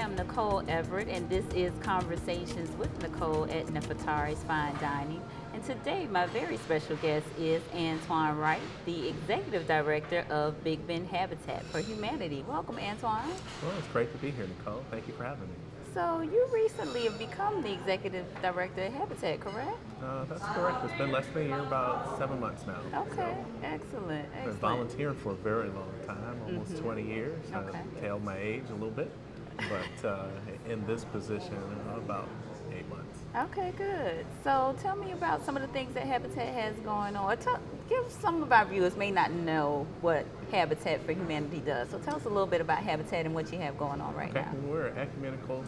am Nicole Everett, and this is Conversations with Nicole at Nefertari's Fine Dining. And today, my very special guest is Antoine Wright, the Executive Director of Big Bend Habitat for Humanity. Welcome, Antoine. Well, it's great to be here, Nicole. Thank you for having me. So, you recently have become the Executive Director of Habitat, correct? That's correct. It's been less than a year, about 7 months now. Okay, excellent. I've been volunteering for a very long time, almost 20 years. Okay. I've tailed my age a little bit, but in this position, about 8 months. Okay, good. So tell me about some of the things that Habitat has going on. Give some of our viewers may not know what Habitat for Humanity does. So tell us a little bit about Habitat and what you have going on right now. We're an ecumenical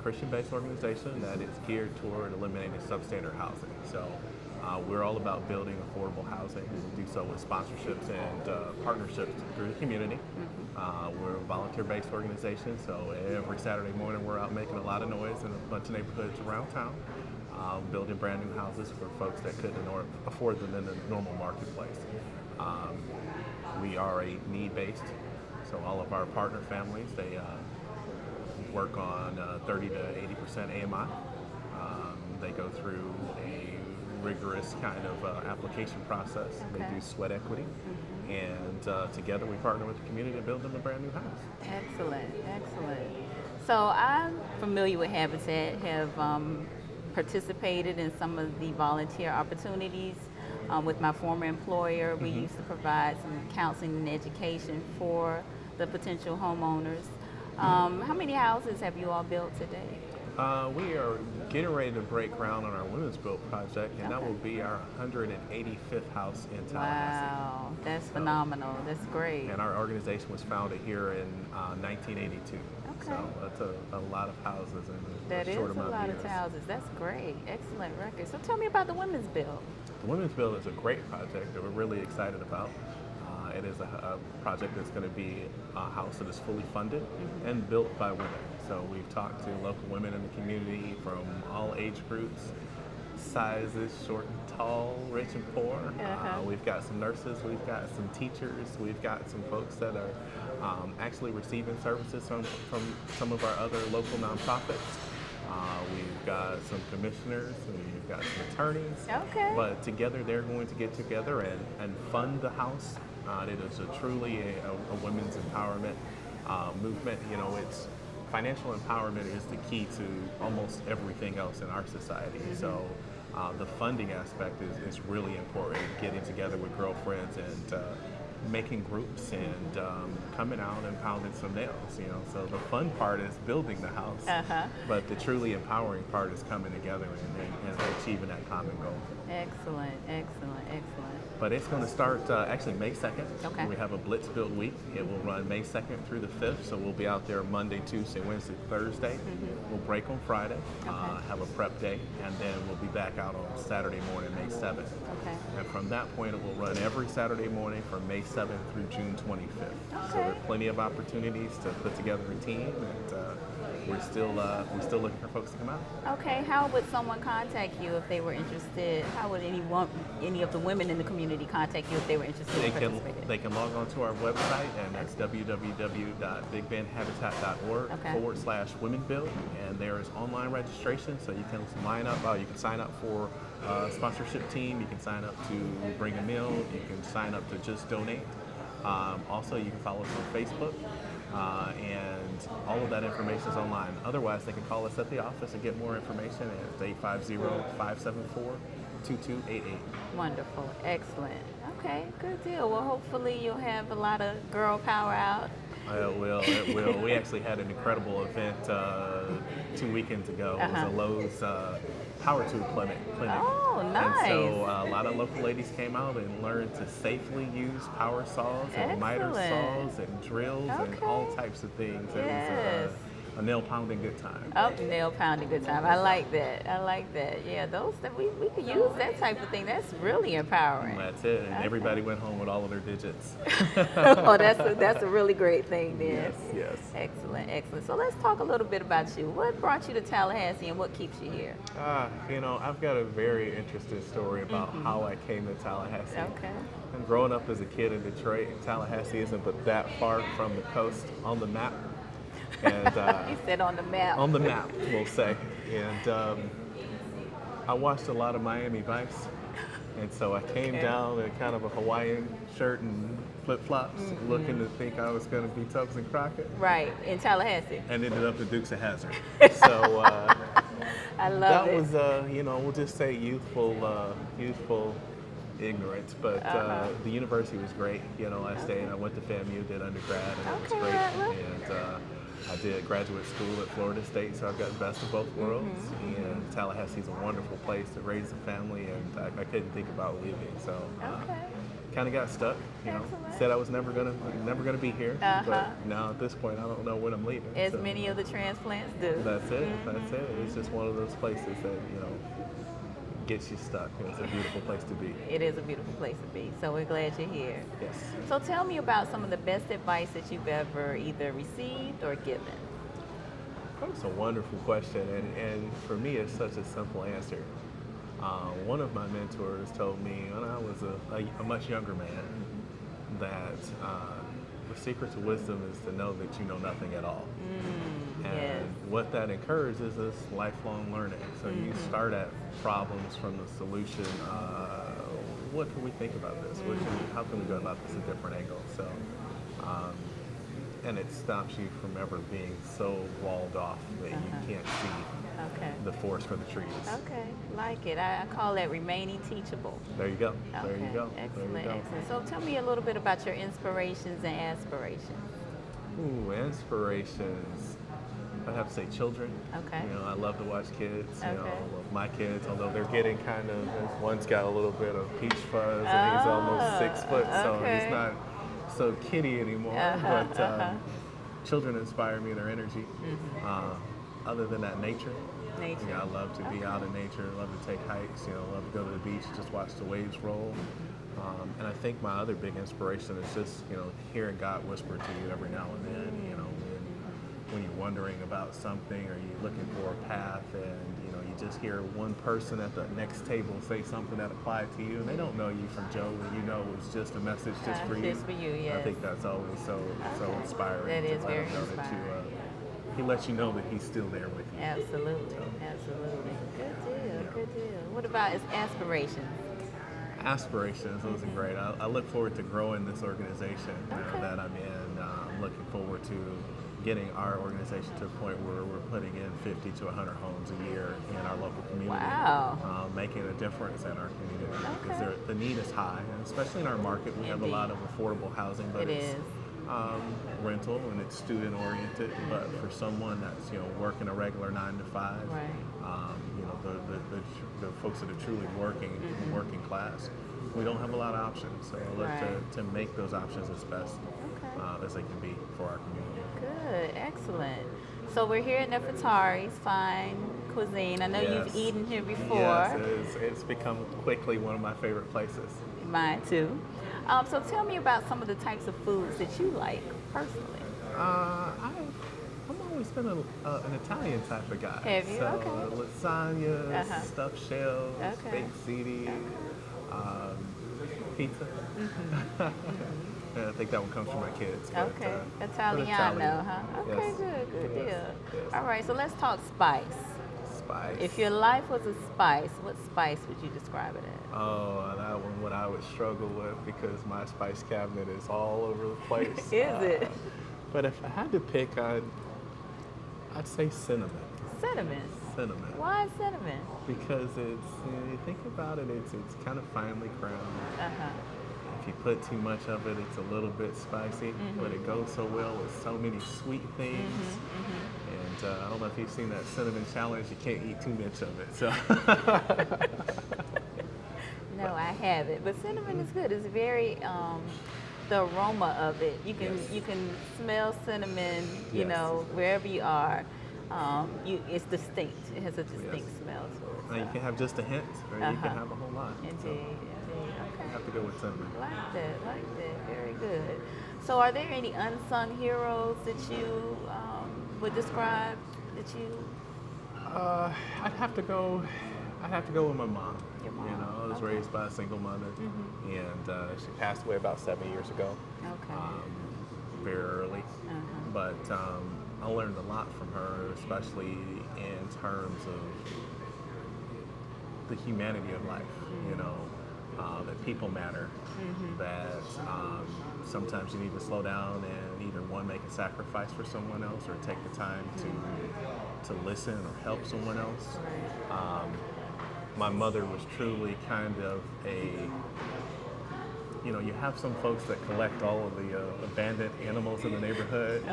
Christian-based organization that is geared toward eliminating substandard housing. So we're all about building affordable housing. We do so with sponsorships and partnerships through the community. We're a volunteer-based organization, so every Saturday morning we're out making a lot of noise in a bunch of neighborhoods around town, building brand new houses for folks that couldn't afford them in the normal marketplace. We are a need-based, so all of our partner families, they work on 30 to 80% AMI. They go through a rigorous kind of application process. Okay. They do sweat equity, and together we partner with the community to build them a brand new house. Excellent, excellent. So I'm familiar with Habitat, have participated in some of the volunteer opportunities with my former employer. We used to provide some counseling and education for the potential homeowners. How many houses have you all built today? We are getting ready to break ground on our Women's Build project, and that will be our 185th house in Tallahassee. Wow, that's phenomenal. That's great. And our organization was founded here in 1982. Okay. So that's a lot of houses in That a is short a amount lot of of years. houses. That's great. Excellent record. So tell me about the Women's Build. The Women's Build is a great project that we're really excited about. It is a project that's going to be a house that is fully funded and built by women. So we've talked to local women in the community from all age groups, sizes, short and tall, rich and poor. We've got some nurses, we've got some teachers, we've got some folks that are actually receiving services from some of our other local nonprofits. We've got some commissioners, we've got some attorneys. Okay. But together they're going to get together and fund the house. It is truly a women's empowerment movement. You know, it's financial empowerment is the key to almost everything else in our society. So the funding aspect is really important. Getting together with girlfriends and making groups and coming out and pounding some nails. You know, so the fun part is building the house, but the truly empowering part is coming together and achieving that common goal. Excellent, excellent, excellent. But it's going to start actually May 2nd. Okay. We have a Blitz Build week. It will run May 2nd through the 5th. So we'll be out there Monday, Tuesday, Wednesday, Thursday. We'll break on Friday, have a prep day, and then we'll be back out on Saturday morning, May 7th. Okay. And from that point, it will run every Saturday morning from May 7th through June 25th. So there are plenty of opportunities to put together a team, and we're still looking for folks to come out. Okay, how would someone contact you if they were interested? How would any of the women in the community contact you if they were interested in participating? They can log on to our website, and that's www.bigbendhabitat.org/womenbuild, and there is online registration, so you can line up. You can sign up for a sponsorship team. You can sign up to bring a meal. You can sign up to just donate. Also, you can follow us on Facebook. And all of that information is online. Otherwise, they can call us at the office and get more information at 850-574-2288. Wonderful. Excellent. Okay, good deal. Well, hopefully you'll have a lot of girl power out. It will. We actually had an incredible event 2 weekends ago. It was a Lowe's power tool clinic. Oh, nice. And so a lot of local ladies came out and learned to safely use power saws and miter saws and drills and all types of things. It was a nail pounding good time. Oh, nail pounding good time. I like that. I like that. Yeah, those that we could use that type of thing. That's really empowering. That's it. And everybody went home with all of their digits. Oh, that's a really great thing then. Yes. Excellent, excellent. So let's talk a little bit about you. What brought you to Tallahassee and what keeps you here? I've got a very interesting story about how I came to Tallahassee. Okay. And growing up as a kid in Detroit, Tallahassee isn't but that far from the coast on the map. And You said on the map. on the map, we'll say. And I watched a lot of Miami Vice. And so I came down in kind of a Hawaiian shirt and flip-flops, looking to think I was going to be Tubbs and Crockett. Right, in Tallahassee. And ended up at Dukes of Hazzard. So I love that it. was, we'll just say youthful ignorance. But the university was great. I stayed. I went to FAMU, did undergrad, and it was great. And I did graduate school at Florida State, so I've got the best of both worlds. And Tallahassee's a wonderful place to raise a family, and I couldn't think about leaving. So kind of got stuck. Excellent. Said I was never gonna be here, but now at this point, I don't know when I'm leaving. As so many of the transplants do. That's it. That's it. It's just one of those places that gets you stuck. It's a beautiful place to be. It is a beautiful place to be. So we're glad you're here. Yes. So tell me about some of the best advice that you've ever either received or given. That's a wonderful question, and for me, it's such a simple answer. One of my mentors told me when I was a much younger man that the secret to wisdom is to know that you know nothing at all. And what that encourages is lifelong learning. So you start at problems from the solution. What can we think about this? How can we go about this at a different angle? So, and it stops you from ever being so walled off that you can't see the forest for the trees. Okay, like it. I call that remaining teachable. There you go. Okay. There you go. Excellent, there you go. excellent. So tell me a little bit about your inspirations and aspirations. Ooh, inspirations. I'd have to say children. Okay. I love to watch kids. Okay. Love my kids, although they're getting kind of, one's got a little bit of peach fuzz and he's almost 6 foot, so he's not so kitty anymore. But children inspire me, their energy. Other than that, nature. Nature. I love to be out in nature, love to take hikes, love to go to the beach, just watch the waves roll. And I think my other big inspiration is just, hearing God whisper to you every now and then, when you're wondering about something or you're looking for a path and, you just hear one person at the next table say something that applied to you and they don't know you from Joe and it was just a message just for you. Just for you, yes. I think that's always so inspiring. That is to let very him know inspiring. that he lets you know that he's still there with you. Absolutely, absolutely. Good deal, good deal. What about his aspirations? Aspirations, those are great. I look forward to growing this organization that I'm in. I'm looking forward to getting our organization to a point where we're putting in 50 to 100 homes a year in our local community. Wow. Making a difference in our community because the need is high, and especially in our market, we have a lot of affordable housing, but it's rental and it's student oriented. But for someone that's working a regular 9 to 5, the folks that are truly working class, we don't have a lot of options. So I look to make those options as best as they can be for our community. Good, excellent. So we're here at Nefertari's Fine Cuisine. I know you've eaten here before. Yes, it's become quickly one of my favorite places. Mine too. So tell me about some of the types of foods that you like personally. I've always been an Italian type of guy. Have you? So Okay. lasagna, stuffed shells, baked ziti, pizza. And I think that one comes from my kids. But, Okay, but Italiano, huh? Okay, Yes. good deal. Yes. All right, so let's talk spice. Spice. If your life was a spice, what spice would you describe it as? Oh, that one what I would struggle with because my spice cabinet is all over the place. Is it? But if I had to pick, I'd say cinnamon. Cinnamon. Cinnamon. Why cinnamon? Because it's, you think about it, it's kind of finely ground. If you put too much of it, it's a little bit spicy, but it goes so well with so many sweet things. And I don't know if you've seen that cinnamon challenge, you can't eat too much of it. So. No, I haven't, but cinnamon is good. It's very, the aroma of it. You can smell cinnamon, you know, wherever you are. It's distinct. It has a distinct smell to it. Now you can have just a hint, or you can have a whole lot. Indeed, okay. You have to go with cinnamon. Like that. Very good. So are there any unsung heroes that you would describe that you? I'd have to go with my mom. Your mom. You know, I was raised by a single mother, and she passed away about 7 years ago. Okay. Very early. But I learned a lot from her, especially in terms of the humanity of life, you know, that people matter, that sometimes you need to slow down and either one, make a sacrifice for someone else or take the time to listen or help someone else. My mother was truly kind of you have some folks that collect all of the abandoned animals in the neighborhood.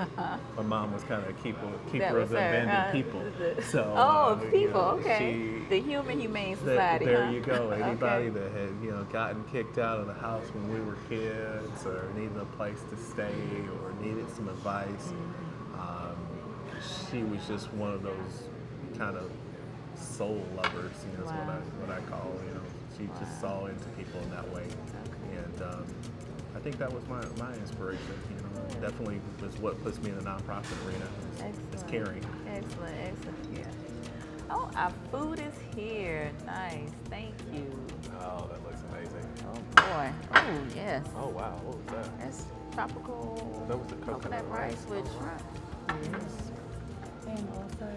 My mom was kind of a keeper of the abandoned people. So, people, okay. The Humane Society. There you go. Anybody that had gotten kicked out of the house when we were kids, or needed a place to stay, or needed some advice. She was just one of those kind of soul lovers, is what I call. She just saw into people in that way. And I think that was my inspiration. Definitely was what puts me in the nonprofit arena. Is caring. Excellent. Yeah. Oh, our food is here. Nice. Thank you. Oh, that looks amazing. Oh boy. Oh yes. Oh wow. What was that? That's tropical. That was the coconut rice with shrimp. Yes. And also,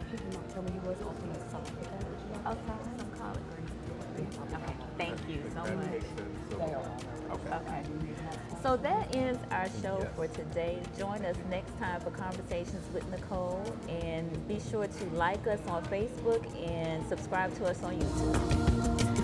he did not tell me he was offering a sauce with that. Okay. Some collard greens. Okay. Thank you so much. They are. Okay. So that is our show for today. Join us next time for Conversations with Nicole, and be sure to like us on Facebook and subscribe to us on YouTube.